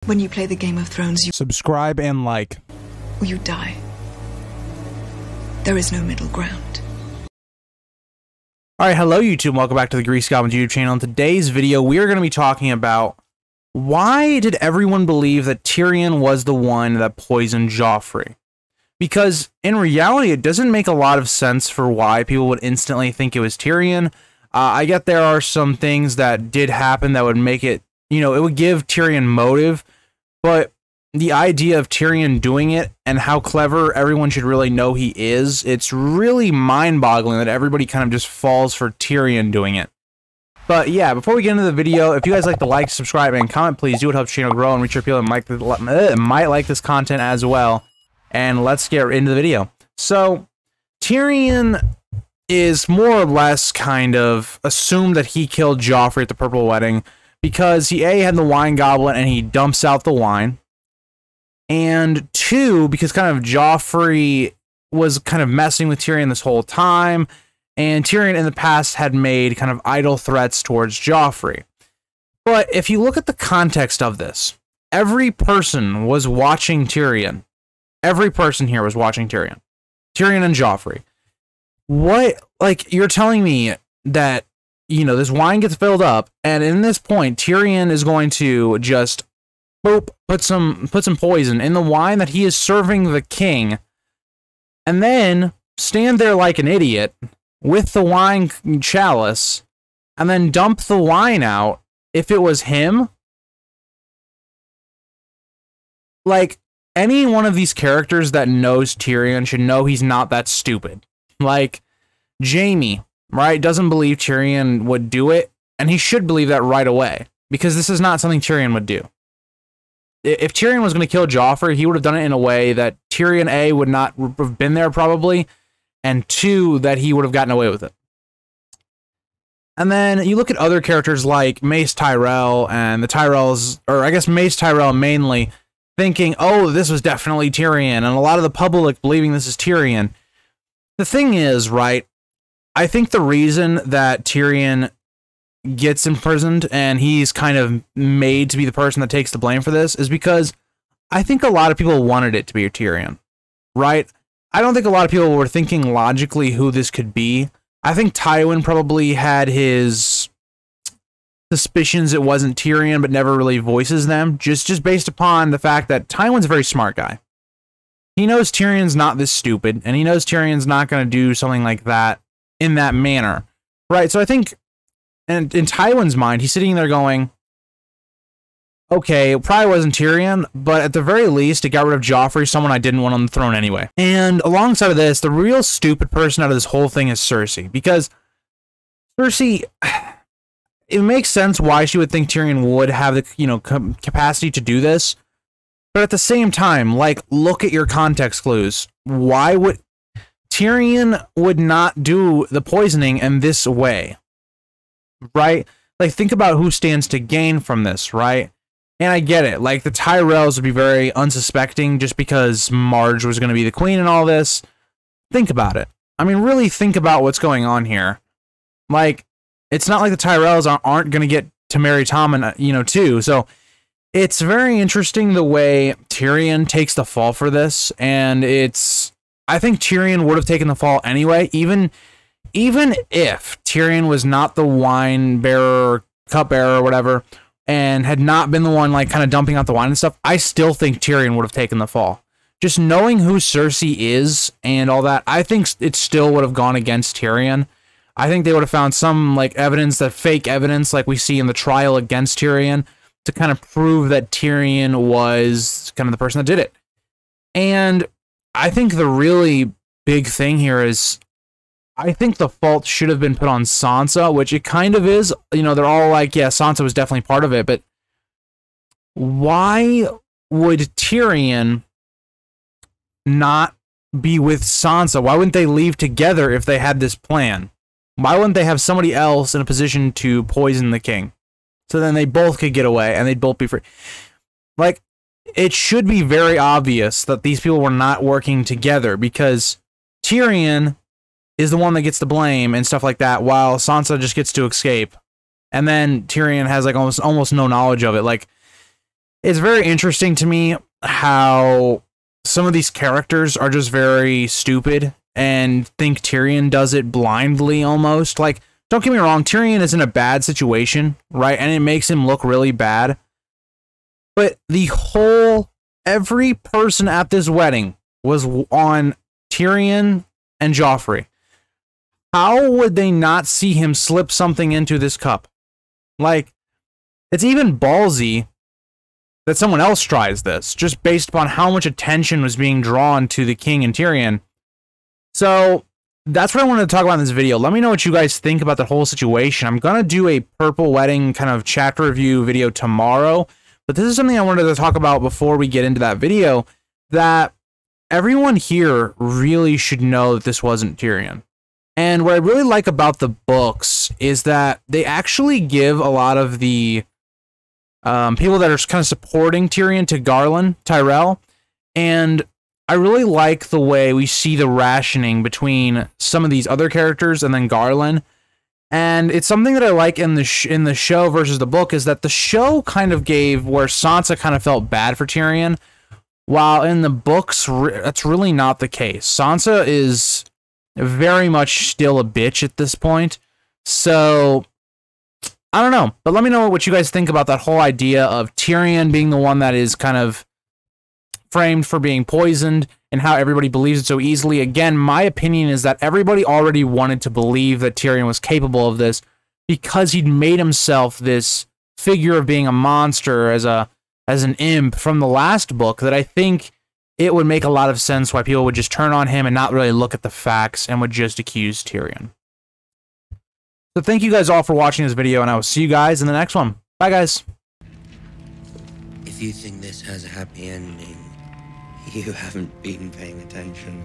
When you play the Game of Thrones, you subscribe and like, or you die. There is no middle ground. Alright, hello YouTube, welcome back to the Grease Goblins YouTube channel. In today's video, we are going to be talking about why did everyone believe that Tyrion was the one that poisoned Joffrey? Because in reality, it doesn't make a lot of sense for why people would instantly think it was Tyrion. I get there are some things that did happen that would make it, you know, it would give Tyrion motive, but the idea of Tyrion doing it and how clever everyone should really know he is, it's really mind-boggling that everybody kind of just falls for Tyrion doing it. But yeah, before we get into the video, if you guys like to like, subscribe, and comment, please do. It helps the channel grow and reach your people and might like this content as well. And let's get into the video. So, Tyrion is more or less kind of assumed that he killed Joffrey at the Purple Wedding because he had the wine goblet and he dumps out the wine. And two, because kind of Joffrey was kind of messing with Tyrion this whole time, and Tyrion in the past had made kind of idle threats towards Joffrey. But if you look at the context of this, every person was watching Tyrion. Every person here was watching Tyrion. Tyrion and Joffrey. What, like, you're telling me that, you know, this wine gets filled up, and in this point, Tyrion is going to just boop, put some poison in the wine that he is serving the king, and then stand there like an idiot with the wine chalice, and then dump the wine out if it was him? Like, any one of these characters that knows Tyrion should know he's not that stupid. Like, Jaime, right, doesn't believe Tyrion would do it, and he should believe that right away, because this is not something Tyrion would do. If Tyrion was going to kill Joffrey, he would have done it in a way that Tyrion, A, would not have been there probably, and two, that he would have gotten away with it. And then you look at other characters like Mace Tyrell and the Tyrells, or I guess Mace Tyrell mainly, thinking, oh, this was definitely Tyrion, and a lot of the public believing this is Tyrion. The thing is, right, I think the reason that Tyrion gets imprisoned and he's kind of made to be the person that takes the blame for this is because I think a lot of people wanted it to be Tyrion, right? I don't think a lot of people were thinking logically who this could be. I think Tywin probably had his suspicions it wasn't Tyrion, but never really voices them, just based upon the fact that Tywin's a very smart guy. He knows Tyrion's not this stupid, and he knows Tyrion's not going to do something like that in that manner, right? So I think, and in Tywin's mind, he's sitting there going, okay, it probably wasn't Tyrion, but at the very least, it got rid of Joffrey, someone I didn't want on the throne anyway. And alongside of this, the real stupid person out of this whole thing is Cersei, because Cersei, it makes sense why she would think Tyrion would have the, you know, capacity to do this, but at the same time, like, look at your context clues. Why would Tyrion would not do the poisoning in this way? Right? Like, think about who stands to gain from this, right? And I get it. Like, the Tyrells would be very unsuspecting just because Marge was going to be the queen and all this. Think about it. I mean, really think about what's going on here. Like, it's not like the Tyrells aren't going to get to marry Tommen, you know, too. So, it's very interesting the way Tyrion takes the fall for this. And it's, I think Tyrion would have taken the fall anyway, even if Tyrion was not the wine bearer, cup bearer, or whatever, and had not been the one, like, kind of dumping out the wine and stuff, I still think Tyrion would have taken the fall. Just knowing who Cersei is and all that, I think it still would have gone against Tyrion. I think they would have found some, like, evidence, that fake evidence, like we see in the trial against Tyrion, to kind of prove that Tyrion was kind of the person that did it. And I think the really big thing here is, I think the fault should have been put on Sansa, which it kind of is. You know, they're all like, yeah, Sansa was definitely part of it, but why would Tyrion not be with Sansa? Why wouldn't they leave together if they had this plan? Why wouldn't they have somebody else in a position to poison the king? So then they both could get away and they'd both be free. Like, it should be very obvious that these people were not working together, because Tyrion is the one that gets the blame and stuff like that, while Sansa just gets to escape. And then Tyrion has, like, almost no knowledge of it. Like, it's very interesting to me how some of these characters are just very stupid and think Tyrion does it blindly almost. Like, don't get me wrong, Tyrion is in a bad situation, right? And it makes him look really bad. But every person at this wedding was on Tyrion and Joffrey. How would they not see him slip something into this cup? Like, it's even ballsy that someone else tries this, just based upon how much attention was being drawn to the king and Tyrion. So, that's what I wanted to talk about in this video. Let me know what you guys think about the whole situation. I'm going to do a Purple Wedding kind of chapter review video tomorrow, but this is something I wanted to talk about before we get into that video, that everyone here really should know that this wasn't Tyrion. And what I really like about the books is that they actually give a lot of the people that are kind of supporting Tyrion to Tyrell, and I really like the way we see the rationing between some of these other characters and then Garland. And it's something that I like in the show versus the book, is that the show kind of gave where Sansa kind of felt bad for Tyrion, while in the books that's really not the case. Sansa is very much still a bitch at this point. So I don't know, but let me know what you guys think about that whole idea of Tyrion being the one that is kind of framed for being poisoned and how everybody believes it so easily. Again, my opinion is that everybody already wanted to believe that Tyrion was capable of this because he'd made himself this figure of being a monster as an imp from the last book, that I think it would make a lot of sense why people would just turn on him and not really look at the facts and would just accuse Tyrion. So thank you guys all for watching this video, and I will see you guys in the next one. Bye, guys. If you think this has a happy ending, you haven't been paying attention.